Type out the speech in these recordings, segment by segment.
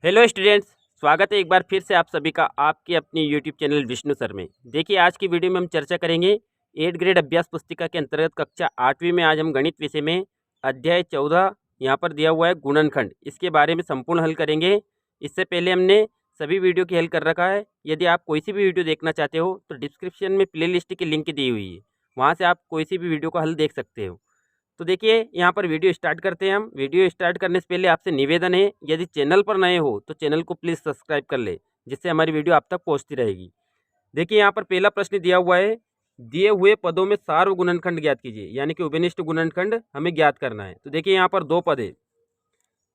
Hello students, स्वागत है एक बार फिर से आप सभी का आपके अपनी यूट्यूब चैनल विष्णु सर में। देखिए, आज की वीडियो में हम चर्चा करेंगे 8th ग्रेड अभ्यास पुस्तिका के अंतर्गत कक्षा 8वीं में। आज हम गणित विषय में अध्याय 14 यहाँ पर दिया हुआ है गुणनखंड, इसके बारे में संपूर्ण हल करेंगे। इससे पहले हमने सभी वीडियो की हल कर रखा है। यदि आप कोई सी भी वीडियो देखना चाहते हो तो डिस्क्रिप्शन में प्ले लिस्ट की लिंक दी हुई है, वहाँ से आप कोई सी भी वीडियो का हल देख सकते हो। तो देखिए, यहाँ पर वीडियो स्टार्ट करते हैं हम। वीडियो स्टार्ट करने से पहले आपसे निवेदन है, यदि चैनल पर नए हो तो चैनल को प्लीज़ सब्सक्राइब कर ले, जिससे हमारी वीडियो आप तक पहुँचती रहेगी। देखिए, यहाँ पर पहला प्रश्न दिया हुआ है, दिए हुए पदों में सार्व गुणनखंड ज्ञात कीजिए, यानी कि उभयनिष्ठ गुणनखंड हमें ज्ञात करना है। तो देखिए, यहाँ पर दो पद है,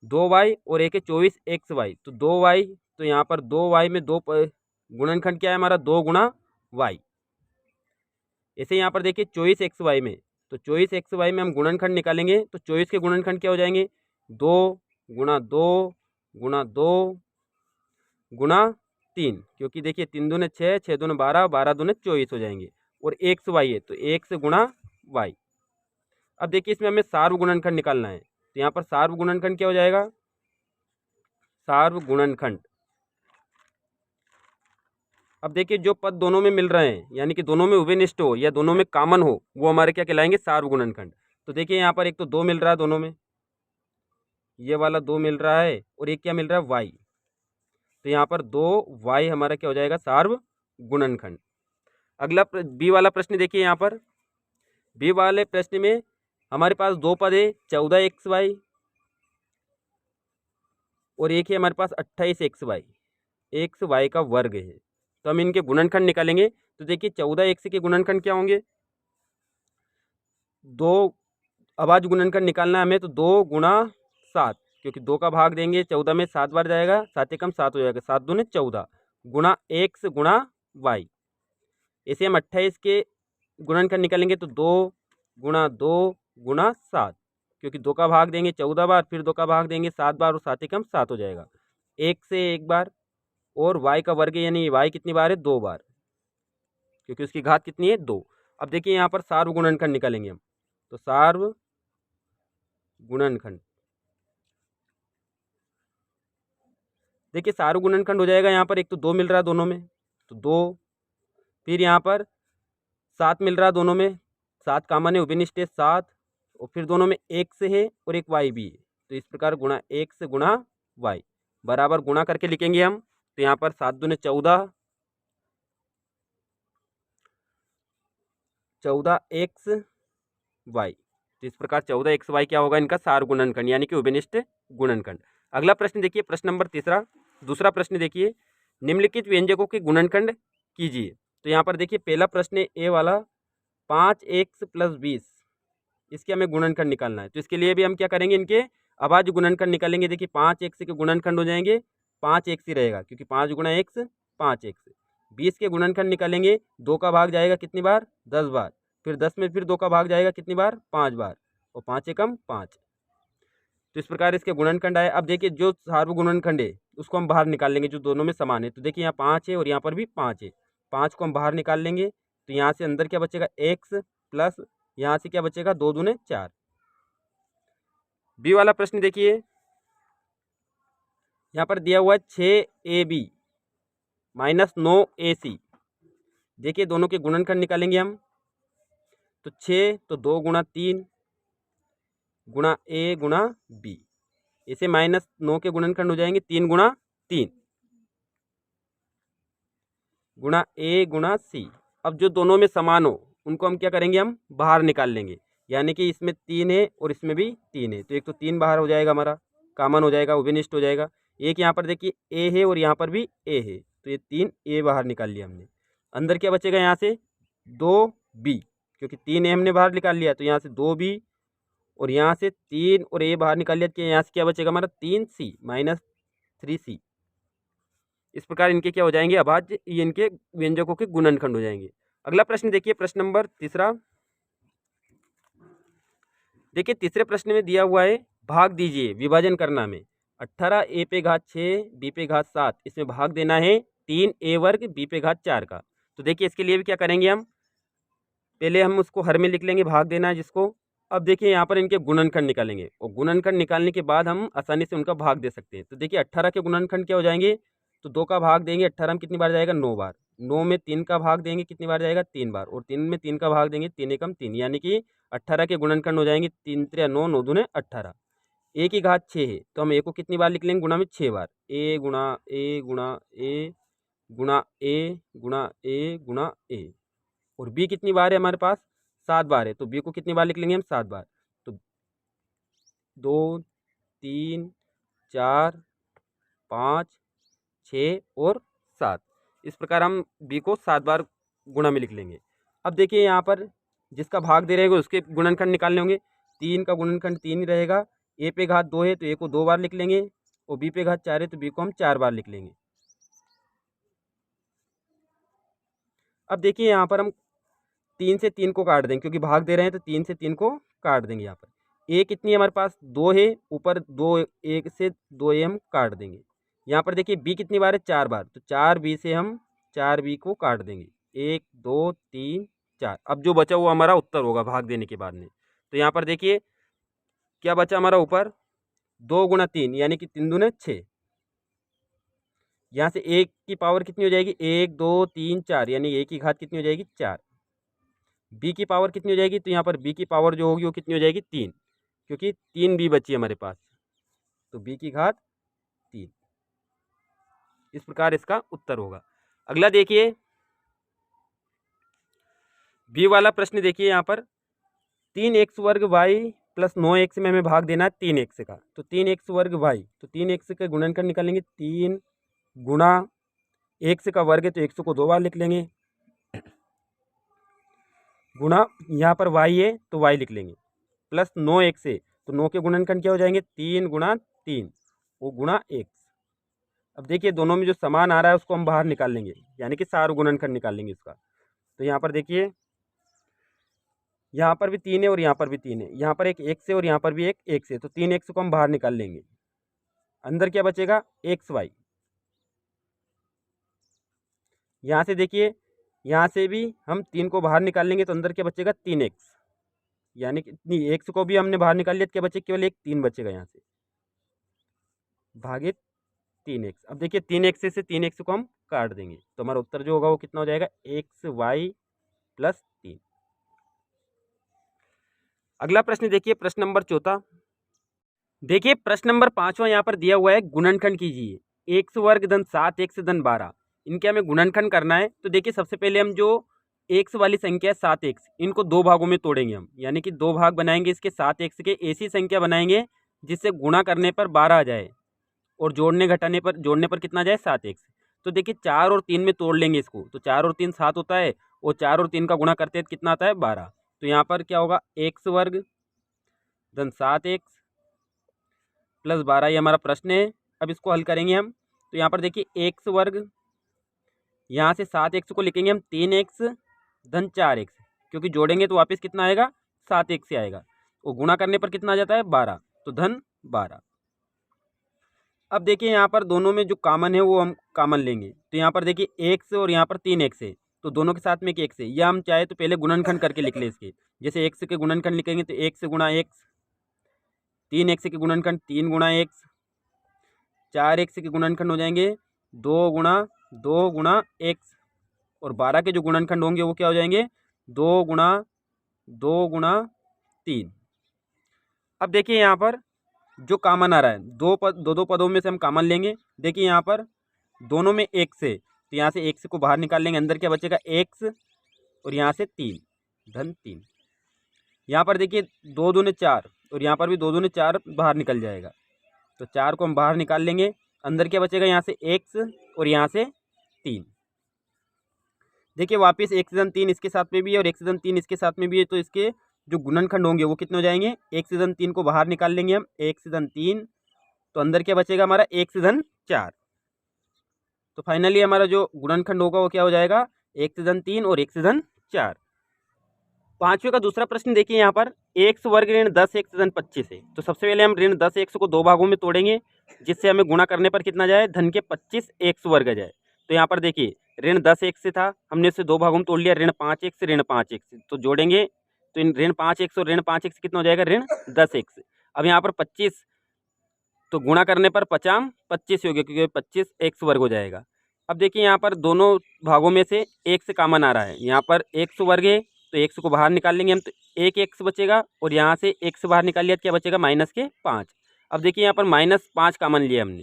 2y और एक है 24xy। तो 2y, तो यहाँ पर 2y में गुणनखंड क्या है हमारा, 2 गुणा y। ऐसे यहाँ पर देखिए 24xy में, तो 24xy में हम गुणनखंड निकालेंगे तो 24 के गुणनखंड क्या हो जाएंगे, 2 गुणा 2 गुणा 2 गुणा 3, क्योंकि देखिए 3 दूने 6, 6 दूने 12, 12 दूने 24 हो जाएंगे। और एक्स वाई है तो एक से गुणा वाई। अब देखिए, इसमें हमें सार्व गुणनखंड निकालना है, तो यहाँ पर सार्व गुणनखंड क्या हो जाएगा, सार्व गुणनखंड। अब देखिए, जो पद दोनों में मिल रहे हैं, यानी कि दोनों में उभयनिष्ठ हो या दोनों में कॉमन हो, वो हमारे क्या कहलाएंगे, सार्व गुणनखंड। तो देखिए, यहाँ पर एक तो 2 मिल रहा है दोनों में, ये वाला 2 मिल रहा है, और एक क्या मिल रहा है, वाई। तो यहाँ पर 2y हमारा क्या हो जाएगा, सार्व गुणनखंड। अगला बी वाला प्रश्न देखिए, यहाँ पर बी वाले प्रश्न में हमारे पास दो पद है, 14xy, और एक है हमारे पास 28xy, एक्स वाई का वर्ग है। तो हम इनके गुणनखंड निकालेंगे। तो देखिए, 14x के गुणनखंड क्या होंगे, दो अभाज्य गुणनखंड निकालना है हमें, तो 2 गुणा 7, क्योंकि 2 का भाग देंगे 14 में 7 बार जाएगा, 7 एकम 7 हो जाएगा, 7 दूने 14 गुणा x गुणा वाई। ऐसे हम 28 के गुणनखंड निकालेंगे तो 2 गुणा 2 गुणा 7, क्योंकि 2 का भाग देंगे 14 बार, फिर 2 का भाग देंगे 7 बार, और 7 एकम 7 हो जाएगा, एक से एक बार। और y का वर्ग यानी y कितनी बार है, 2 बार, क्योंकि उसकी घात कितनी है, 2। अब देखिए, यहाँ पर सार्व गुणनखंड निकालेंगे हम, तो सार्व गुणनखंड, देखिए सार्व गुणनखंड हो जाएगा। यहाँ पर एक तो 2 मिल रहा है दोनों में, तो 2, फिर यहाँ पर 7 मिल रहा है दोनों में, 7 कॉमन है, उभयनिष्ठ है 7, और फिर दोनों में एक से है और एक वाई भी है। तो इस प्रकार गुणा एक से गुणा वाई बराबर गुणा करके लिखेंगे हम। तो यहाँ पर 7 दूने 14, 14xy। तो इस प्रकार 14xy क्या होगा, इनका सार गुणनखंड, यानी कि उभयनिष्ठ गुणनखंड। अगला प्रश्न देखिए, प्रश्न नंबर दूसरा प्रश्न देखिए, निम्नलिखित व्यंजकों के गुणनखंड कीजिए। तो यहाँ पर देखिए, पहला प्रश्न ए वाला 5x + 20, इसके हमें गुणनखंड निकालना है। तो इसके लिए भी हम क्या करेंगे, इनके अभाज्य गुणनखंड निकालेंगे। देखिए 5x के गुणनखंड हो जाएंगे, 5x ही रहेगा, क्योंकि 5 गुणा x 5x। 20 के गुणनखंड निकालेंगे, 2 का भाग जाएगा कितनी बार, 10 बार, फिर 10 में फिर 2 का भाग जाएगा कितनी बार, 5 बार, और 5 एकम 5। तो इस प्रकार इसके गुणनखंड आए। अब देखिए, जो सार्व गुणनखंड है उसको हम बाहर निकाल लेंगे, जो दोनों में समान है। तो देखिए, यहाँ 5 है और यहाँ पर भी 5 है, 5 को हम बाहर निकाल लेंगे। तो यहाँ से अंदर क्या बचेगा, x प्लस यहाँ से क्या बचेगा, 2 दूने 4। बी वाला प्रश्न देखिए, यहाँ पर दिया हुआ है 6ab - 9ac। देखिए, दोनों के गुणनखंड निकालेंगे हम। तो 6 तो 2 गुणा 3 गुणा a गुणा b, इसे -9 के गुणनखंड हो जाएंगे, 3 गुणा 3 गुणा a गुणा c। अब जो दोनों में समान हो उनको हम क्या करेंगे, हम बाहर निकाल लेंगे, यानी कि इसमें 3 है और इसमें भी 3 है। तो एक तो 3 बाहर हो जाएगा, हमारा कॉमन हो जाएगा, उभयनिष्ठ हो जाएगा। एक यहाँ पर देखिए a है और यहाँ पर भी a है, तो ये 3a बाहर निकाल लिया हमने। अंदर क्या बचेगा, यहाँ से 2b, क्योंकि 3a हमने बाहर निकाल लिया, तो यहाँ से 2b, और यहाँ से 3 और a बाहर निकाल लिया, तो यहाँ से क्या बचेगा हमारा, 3c - 3c। इस प्रकार इनके क्या हो जाएंगे, अभाज्य, ये इनके व्यंजकों के गुणनखंड हो जाएंगे। अगला प्रश्न देखिए, प्रश्न नंबर तीसरा। देखिए, तीसरे प्रश्न में दिया हुआ है, भाग दीजिए, विभाजन करना में 18a पे घात 6 b पे घात 7, इसमें भाग देना है 3a वर्ग b पे घात 4 का। तो देखिए, इसके लिए भी क्या करेंगे, हम पहले हम उसको हर में लिख लेंगे, भाग देना है जिसको। अब देखिए यहाँ पर इनके गुणनखंड निकालेंगे और गुणनखंड निकालने के बाद हम आसानी से उनका भाग दे सकते हैं। तो देखिए 18 के गुणनखंड क्या हो जाएंगे, तो 2 का भाग देंगे 18 में कितनी बार जाएगा, 9 बार। 9 में 3 का भाग देंगे कितनी बार जाएगा, 3 बार। और 3 में 3 का भाग देंगे 3 एकम 3, यानी कि 18 के गुणनखंड हो जाएंगे 3 त्रिया 9, 9 दूने 18। ए की घात 6 है तो हम ए को कितनी बार लिख लेंगे, गुणा में 6 बार। ए गुणा ए गुणा ए गुणा ए गुणा ए गुणा ए। और बी कितनी बार है हमारे पास, 7 बार है, तो बी को कितनी बार लिख लेंगे हम, 7 बार। तो 2 3 4 5 6 और 7, इस प्रकार हम बी को 7 बार गुणा में लिख लेंगे। अब देखिए यहाँ पर जिसका भाग दे रहेगा उसके गुणनखंड निकालने होंगे। 3 का गुणनखंड 3 ही रहेगा। ए पे घात 2 है तो ए को 2 बार लिख लेंगे, और बी पे घात 4 है तो बी को हम 4 बार लिख लेंगे। अब देखिए यहाँ पर हम 3 से 3 को काट देंगे, क्योंकि भाग दे रहे हैं तो 3 से 3 को काट देंगे। यहाँ पर ए कितनी है हमारे पास, 2 है, ऊपर 2 एक से 2 ए हम काट देंगे। यहाँ पर देखिए बी कितनी बार है, 4 बार, तो 4 बी से हम 4 बी को काट देंगे। 1 2 3 4। अब जो बचा वो हमारा उत्तर होगा भाग देने के बाद में। तो यहाँ पर देखिए क्या बचा हमारा ऊपर, 2 गुणा 3 यानी कि 3 दूने 6। यहाँ से एक की पावर कितनी हो जाएगी, 1 2 3 4, यानी ए की घात कितनी हो जाएगी, 4। बी की पावर कितनी हो जाएगी, तो यहाँ पर बी की पावर जो होगी वो कितनी हो जाएगी, 3, क्योंकि 3 बी बची है हमारे पास, तो बी की घात 3। इस प्रकार इसका उत्तर होगा। अगला देखिए बी वाला प्रश्न देखिए यहाँ पर 3x वर्ग वाई प्लस 9x में हमें भाग देना है 3x का। तो 3x वर्ग वाई, तो 3x के गुणनखंड निकालेंगे, 3 गुणा x का वर्ग है तो x को 2 बार लिख लेंगे, गुणा यहाँ पर y है तो y लिख लेंगे, प्लस 9x है तो 9 के गुणनखंड क्या हो जाएंगे, 3 गुणा 3 वो गुणा x। अब देखिए दोनों में जो समान आ रहा है उसको हम बाहर निकाल लेंगे, यानी कि सार गुणनखंड निकाल लेंगे इसका। तो यहाँ पर देखिए यहाँ पर भी 3 है और यहाँ पर भी 3 है, यहाँ पर एक x है और यहाँ पर भी एक x है, तो 3x को हम बाहर निकाल लेंगे। अंदर क्या बचेगा, xy। यहाँ से देखिए यहाँ से भी हम 3 को बाहर निकाल लेंगे तो अंदर क्या बचेगा, 3x, यानी कि x को भी हमने बाहर निकाल लिया तो क्या बचेगा, केवल एक 3 बचेगा यहाँ से, भागित 3x। अब देखिए 3x से 3x को हम काट देंगे तो हमारा उत्तर जो होगा वो कितना हो जाएगा, xy प्लस 3। अगला प्रश्न देखिए, प्रश्न नंबर 4। देखिए प्रश्न नंबर 5वां यहाँ पर दिया हुआ है, गुणनखंड कीजिए। x वर्ग धन 7x धन 12, इनके हमें गुणनखंड करना है। तो देखिए सबसे पहले हम जो x वाली संख्या है 7x, इनको 2 भागों में तोड़ेंगे हम, यानी कि 2 भाग बनाएंगे इसके 7x के, ऐसी संख्या बनाएंगे जिससे गुणा करने पर 12 आ जाए और जोड़ने पर कितना आ जाए, 7x। तो देखिए 4 और 3 में तोड़ लेंगे इसको, तो 4 और 3 7 होता है, और 4 और 3 का गुणा करते हैं तो कितना आता है, 12। तो यहाँ पर क्या होगा, x वर्ग धन 7x प्लस 12, ये हमारा प्रश्न है। अब इसको हल करेंगे हम, तो यहाँ पर देखिए x वर्ग, यहाँ से 7x को लिखेंगे हम 3x धन 4x, क्योंकि जोड़ेंगे तो वापस कितना आएगा, 7x से आएगा, और गुणा करने पर कितना आ जाता है, 12, तो धन 12। अब देखिए यहाँ पर दोनों में जो कॉमन है वो हम कॉमन लेंगे, तो यहाँ पर देखिए x और यहाँ पर 3x है, तो दोनों के साथ में एक x है, या हम चाहे तो पहले गुणनखंड करके लिख लें इसके। जैसे x के गुणनखंड लिखेंगे तो x गुणा x, 3x के गुणनखंड 3 गुणा x, 4x के गुणनखंड हो जाएंगे 2 गुणा x, और 12 के जो गुणनखंड होंगे वो क्या हो जाएंगे, 2 गुणा 3। अब देखिए यहाँ पर जो कॉमन आ रहा है, दो पदों में से हम कॉमन लेंगे। देखिए यहाँ पर दोनों में x है तो यहाँ से x को बाहर निकाल लेंगे, अंदर क्या बचेगा, x, और यहाँ से 3 धन 3। यहाँ पर देखिए 2 दूने 4, और यहाँ पर भी 2 दूने 4 बाहर निकल जाएगा, तो 4 को हम बाहर निकाल लेंगे, अंदर क्या बचेगा, यहाँ से x और यहाँ से 3। देखिए वापस x धन 3 इसके साथ में भी है और x धन 3 इसके साथ में भी है, तो इसके जो गुणनखंड होंगे वो कितने हो जाएंगे, x धन 3 को बाहर निकाल लेंगे हम, x धन 3, तो अंदर क्या बचेगा हमारा, x धन 4। तो फाइनली हमारा जो गुणनखंड होगा वो क्या हो जाएगा, x धन 3 और x धन 4। 5वें का दूसरा प्रश्न देखिए यहाँ पर, x वर्ग ऋण 10x धन 25 है। तो सबसे पहले हम ऋण 10x को 2 भागों में तोड़ेंगे, जिससे हमें गुणा करने पर कितना जाए, धन के 25x वर्ग आ जाए। तो यहाँ पर देखिए ऋण 10x से था, हमने इसे 2 भागों में तोड़ लिया, ऋण 5x ऋण 5x, तो जोड़ेंगे तो इन ऋण 5x और ऋण 5x कितना हो जाएगा, ऋण 10x। अब यहाँ पर 25 तो गुणा करने पर 50 25 हो गया, क्योंकि 25x वर्ग हो जाएगा। अब देखिए यहाँ पर दोनों भागों में से x कॉमन आ रहा है, यहाँ पर x वर्ग है तो x को बाहर निकाल लेंगे हम, तो एक x बचेगा और यहाँ से x बाहर निकाल लिया, क्या बचेगा, -5। अब देखिए यहाँ पर -5 कॉमन लिया हमने,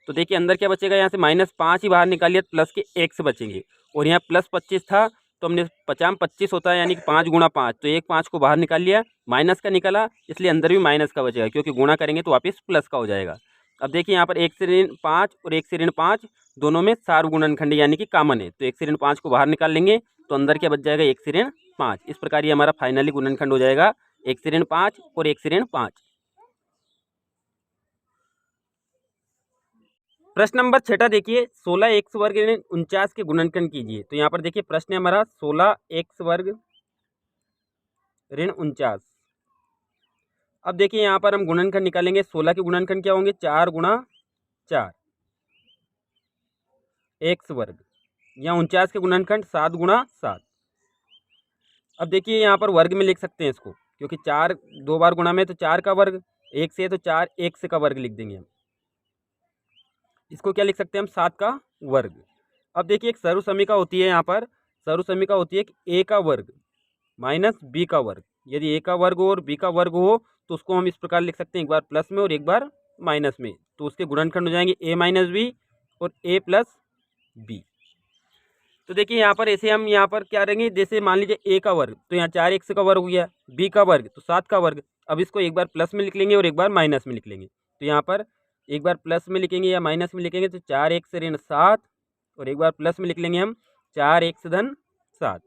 तो देखिए अंदर क्या बचेगा, यहाँ से -5 ही बाहर निकाल लिया, प्लस के x बचेंगे, और यहाँ +25 था तो हमने 50 25 होता है, यानी कि 5 गुणा 5, तो एक 5 को बाहर निकाल लिया, माइनस का निकला, इसलिए अंदर भी माइनस का बचेगा, क्योंकि गुणा करेंगे तो वापस प्लस का हो जाएगा। अब देखिए यहाँ पर 1 से ऋण 5 और 1 से ऋण 5 दोनों में सार्वगुणनखंड यानी कि कॉमन है, तो 1 से ऋण 5 को बाहर निकाल लेंगे तो अंदर क्या बच जाएगा, 1 से ऋण 5। इस प्रकार ये हमारा फाइनली गुणनखंड हो जाएगा 1 से ऋण 5 और 1 से ऋण 5। प्रश्न नंबर 6 देखिए, 16x वर्ग ऋण 49 के गुणनखंड कीजिए। तो यहाँ पर देखिए प्रश्न है हमारा 16x वर्ग ऋण 49। अब देखिए यहाँ पर हम गुणनखंड निकालेंगे, 16 के गुणनखंड क्या होंगे, 4 गुणा 4 x वर्ग, या 49 के गुणनखंड 7 गुणा 7। अब देखिए यहाँ पर वर्ग में लिख सकते हैं इसको, क्योंकि 4 दो बार गुणा में तो 4 का वर्ग, 1 से तो 4 x का वर्ग लिख देंगे हम, इसको क्या लिख सकते हैं हम, 7 का वर्ग। अब देखिए एक सर्वसमीका होती है, यहाँ पर सर्वसमीका होती है कि a का वर्ग माइनस b का वर्ग। यदि a का वर्ग हो और b का वर्ग हो तो उसको हम इस प्रकार लिख सकते हैं, एक बार प्लस में और एक बार माइनस में, तो उसके गुणनखंड हो जाएंगे a माइनस बी और a प्लस बी। तो देखिए यहाँ पर ऐसे हम यहाँ पर क्या करेंगे, जैसे मान लीजिए a का वर्ग, तो यहाँ 4x का वर्ग हो गया, b का वर्ग तो 7 का वर्ग। अब इसको एक बार प्लस में लिख लेंगे और एक बार माइनस में लिख लेंगे, तो यहाँ पर एक बार प्लस में लिखेंगे या माइनस में लिखेंगे तो 4x ऋण 7, और एक बार प्लस में लिख लेंगे हम 4x धन 7।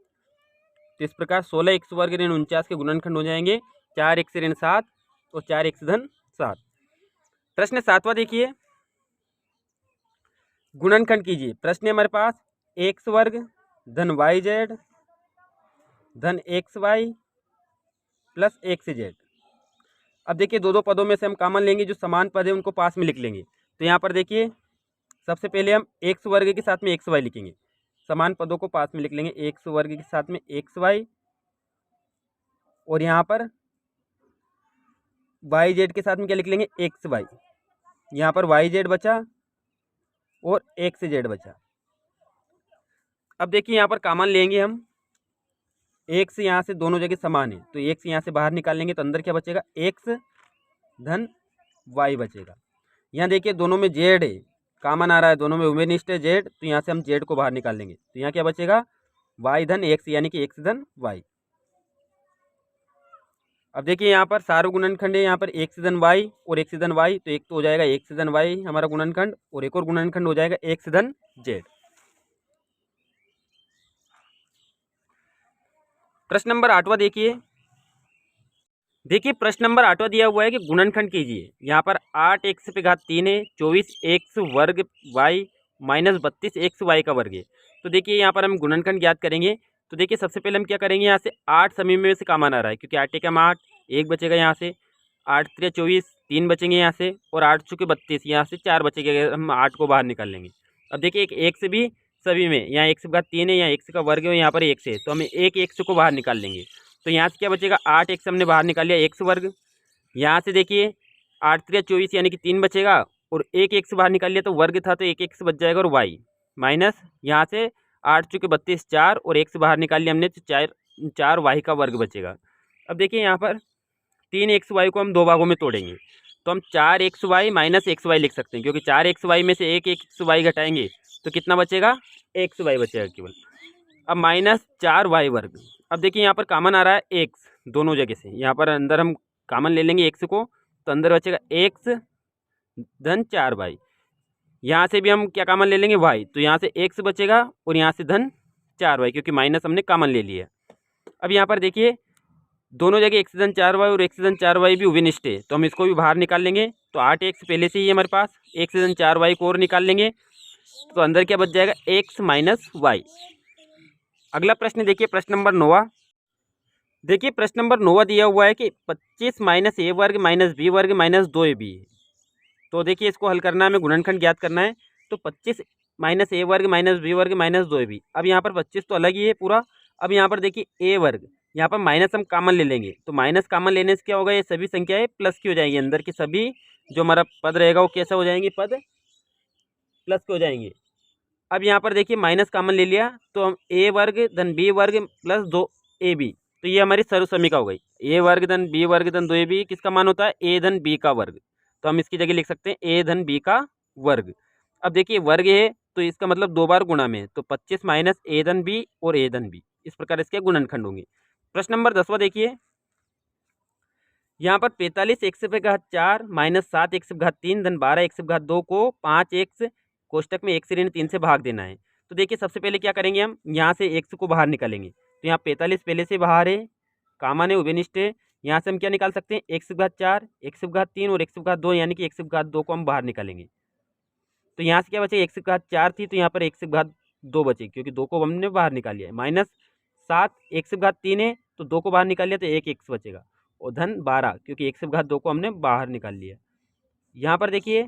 तो इस प्रकार 16x वर्ग ऋण 49 के गुणनखंड हो जाएंगे 4x ऋण 7 और 4x धन 7। प्रश्न 7वां देखिए, गुणनखंड कीजिए। प्रश्न है हमारे पास x वर्ग धन yz धन xy प्लस xz। अब देखिए दो पदों में से हम कॉमन लेंगे, जो समान पद है उनको पास में लिख लेंगे। तो यहाँ पर देखिए सबसे पहले हम x वर्ग के साथ में xy लिखेंगे, समान पदों को पास में लिख लेंगे, x वर्ग के साथ में xy, और यहाँ पर yz के साथ में क्या लिख लेंगे, xy। यहाँ पर yz बचा और xz बचा। अब देखिए यहाँ पर कॉमन लेंगे हम, x यहाँ से दोनों जगह समान है, तो x यहाँ से बाहर निकाल लेंगे तो अंदर क्या बचेगा, x धन y बचेगा। यहाँ देखिए दोनों में z है, कॉमन आ रहा है, दोनों में उभयनिष्ठ है z, तो यहाँ से हम z को बाहर निकाल लेंगे, तो यहाँ क्या बचेगा, y धन x यानी कि x धन y। अब देखिए यहाँ पर सार्वगुणनखंड है, यहाँ पर x धन y और x धन y, तो एक तो हो जाएगा x धन y हमारा गुणनखंड, और एक और गुणनखंड हो जाएगा x धन z। प्रश्न नंबर 8वां देखिए प्रश्न नंबर 8वां दिया हुआ है कि गुणनखंड कीजिए। यहाँ पर 8x पे घात 3 है, 24x वर्ग y माइनस 32x y का वर्ग है। तो देखिए यहाँ पर हम गुणनखंड ज्ञात करेंगे। तो देखिए सबसे पहले हम क्या करेंगे, यहाँ से 8 समी में से कॉमन आ रहा है, क्योंकि 8 एकम 8, 1 बचेगा यहाँ से, 8 3 24, 3 बचेंगे यहाँ से, और 8 चुके 32, यहाँ से 4 बचेंगे अगर हम 8 को बाहर निकाल लेंगे। अब देखिए एक से भी सभी में, यहाँ x का 3 है, यहाँ x का वर्ग है, यहाँ पर x है, तो हमें एक x को बाहर निकाल लेंगे। तो यहाँ से क्या बचेगा, 8x हमने बाहर निकाल लिया, x वर्ग। यहाँ से देखिए 8 3 24 यानी कि 3 बचेगा, और एक x बाहर निकाल लिया तो वर्ग था, तो एक x बच जाएगा, और y माइनस यहाँ से 8 चुके 32 4, और x बाहर निकाल लिया हमने तो 4 y का वर्ग बचेगा। अब देखिए यहाँ पर 3xy को हम दो भागों में तोड़ेंगे, तो हम 4xy माइनस xy लिख सकते हैं, क्योंकि 4xy में से एक xy घटाएंगे तो कितना बचेगा, xy बचेगा केवल। अब माइनस 4y वर्ग। अब देखिए यहाँ पर कॉमन आ रहा है x दोनों जगह से, यहाँ पर अंदर हम कॉमन ले लेंगे x को, तो अंदर बचेगा x धन 4y। यहाँ से भी हम क्या कॉमन ले लेंगे, y, तो यहाँ से x बचेगा और यहाँ से धन 4y, क्योंकि माइनस हमने कॉमन ले लिया। अब यहाँ पर देखिए दोनों जगह x धन 4y और x धन 4y भी उभयनिष्ठ है, तो हम इसको भी बाहर निकाल लेंगे। तो 8x पहले से ही हमारे पास, x धन 4y को और निकाल लेंगे, तो अंदर क्या बच जाएगा, x माइनस y। अगला प्रश्न देखिए प्रश्न नंबर 9। देखिए प्रश्न नंबर 9 दिया हुआ है कि 25 माइनस a वर्ग माइनस b वर्ग माइनस 2ab है। तो देखिए इसको हल करना है, हमें गुणनखंड ज्ञात करना है। तो 25 माइनस a वर्ग माइनस b वर्ग माइनस 2ab। अब यहाँ पर 25 तो अलग ही है पूरा। अब यहाँ पर देखिए a वर्ग, यहाँ पर माइनस हम कॉमन ले लेंगे, तो माइनस कॉमन लेने से क्या होगा, ये सभी संख्याएं प्लस की हो जाएंगी, अंदर की सभी जो हमारा पद रहेगा वो कैसा हो जाएंगे, पद प्लस के हो जाएंगे। अब यहाँ पर देखिए माइनस कॉमन ले लिया तो हम ए वर्ग धन बी वर्ग प्लस 2ab, तो ये हमारी सर्वसमीका हो गई। ए वर्ग धन बी वर्ग धन 2ab किसका मान होता है, ए धन बी का वर्ग, तो हम इसकी जगह लिख सकते हैं ए धन बी का वर्ग। अब देखिए वर्ग है तो इसका मतलब 2 बार गुणा में है, तो 25 माइनस ए धन बी और ए धन बी, इस प्रकार इसके गुणनखंड होंगे। प्रश्न नंबर 10वां देखिए, यहाँ पर 45 एक्स पे घात 4 माइनस 7 एक्स पे घात 3 धन 12 एक्स पे घात 2 को 5 एक्स कोष्टक में एक्स ऋण 3 से भाग देना है। तो देखिए सबसे पहले क्या करेंगे, हम यहाँ से एक्स को बाहर निकालेंगे, तो यहाँ 45 पहले से बाहर है, कामन है, उभयनिष्ठ है। यहाँ से हम क्या निकाल सकते हैं, एक्स पे घात 4 एक्स पे घात 3 और एक्स पे घात 2, यानी कि एक्स पे घात 2 को हम बाहर निकालेंगे। तो यहाँ से क्या बचे, एक्स पे घात 4 थी तो यहाँ पर एक्स पे घात 2 बचे, क्योंकि 2 को हमने बाहर निकाल लिया है। माइनस 7 एक्स पे घात 3 है तो 2 को बाहर निकाल लिया तो 1 एक्स बचेगा, और धन 12 क्योंकि एक्स पे घात 2 को हमने बाहर निकाल लिया। यहाँ पर देखिए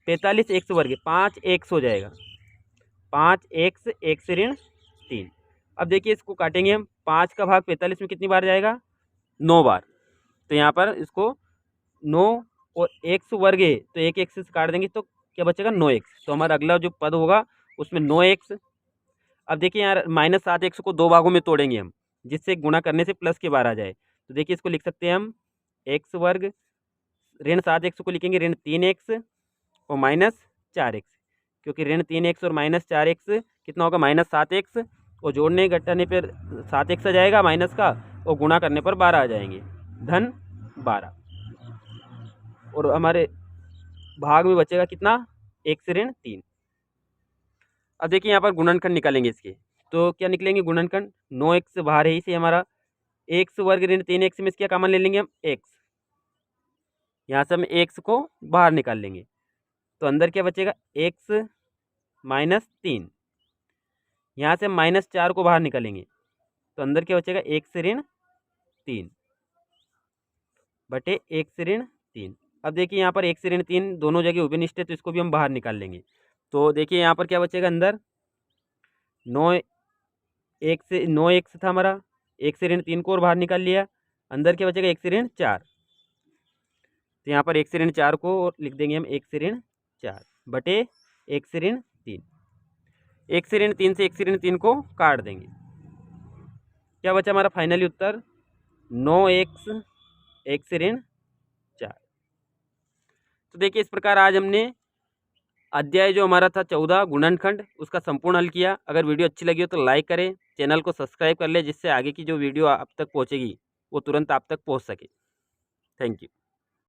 45 एक्स वर्ग 5 एक्स हो जाएगा, 5 एक्स एक्स ऋण 3। अब देखिए इसको काटेंगे हम, 5 का भाग 45 में कितनी बार जाएगा, 9 बार, तो यहाँ पर इसको 9 और एक्स वर्ग है तो 1 एक्स से काट देंगे तो क्या बचेगा, 9 एक्स। तो हमारा अगला जो पद होगा उसमें 9 एक्स। अब देखिए यार माइनस 7 एक्स को 2 भागों में तोड़ेंगे हम, जिससे गुणा करने से प्लस के बाहर आ जाए। तो देखिए इसको लिख सकते हैं हम एक्स वर्ग ऋण 7 एक्स को लिखेंगे ऋण 3 एक्स और माइनस 4 एक्स, क्योंकि ऋण 3 एक्स और माइनस 4 एक्स कितना होगा, माइनस 7 एक्स, और जोड़ने घटाने पर 7 एक्स आ जाएगा माइनस का, और गुणा करने पर 12 आ जाएंगे, धन 12। और हमारे भाग में बचेगा कितना, एक्स ऋण 3। अब देखिए यहाँ पर गुणनखंड निकालेंगे इसके, तो क्या निकलेंगे गुणनखंड, 9 एक्स बाहर है इसे हमारा, एक्स वर्ग ऋण 3 एक्स में क्या कॉमन ले लेंगे हम, एक्स, यहाँ से हम एक्स को बाहर निकाल लेंगे, तो अंदर क्या बचेगा, एक्स माइनस 3, यहाँ से हम माइनस 4 को बाहर निकालेंगे, तो अंदर क्या बचेगा, एक्स ऋण 3 बटे एक्स ऋण 3। अब देखिए यहाँ पर एक्स ऋण 3 दोनों जगह उभयनिष्ठ है तो इसको भी हम बाहर निकाल लेंगे। तो देखिए यहाँ पर क्या बचेगा, अंदर 9 एक्स था हमारा, एक्स ऋण 3 को और बाहर निकाल लिया, अंदर क्या बचेगा, एक्स ऋण 4, तो यहाँ पर एक्स ऋण 4 को और लिख देंगे हम एक्स ऋण 4 बटे एक्स ऋण 3। एक्स ऋण 3 से एक्स ऋण 3 को काट देंगे, क्या बचा हमारा फाइनली उत्तर, 9 एक्स एक्स ऋण 4। तो देखिए इस प्रकार आज हमने अध्याय जो हमारा था 14 गुणनखंड उसका संपूर्ण हल किया। अगर वीडियो अच्छी लगी हो तो लाइक करें, चैनल को सब्सक्राइब कर ले, जिससे आगे की जो वीडियो आप तक पहुंचेगी वो तुरंत आप तक पहुंच सके। Thank you.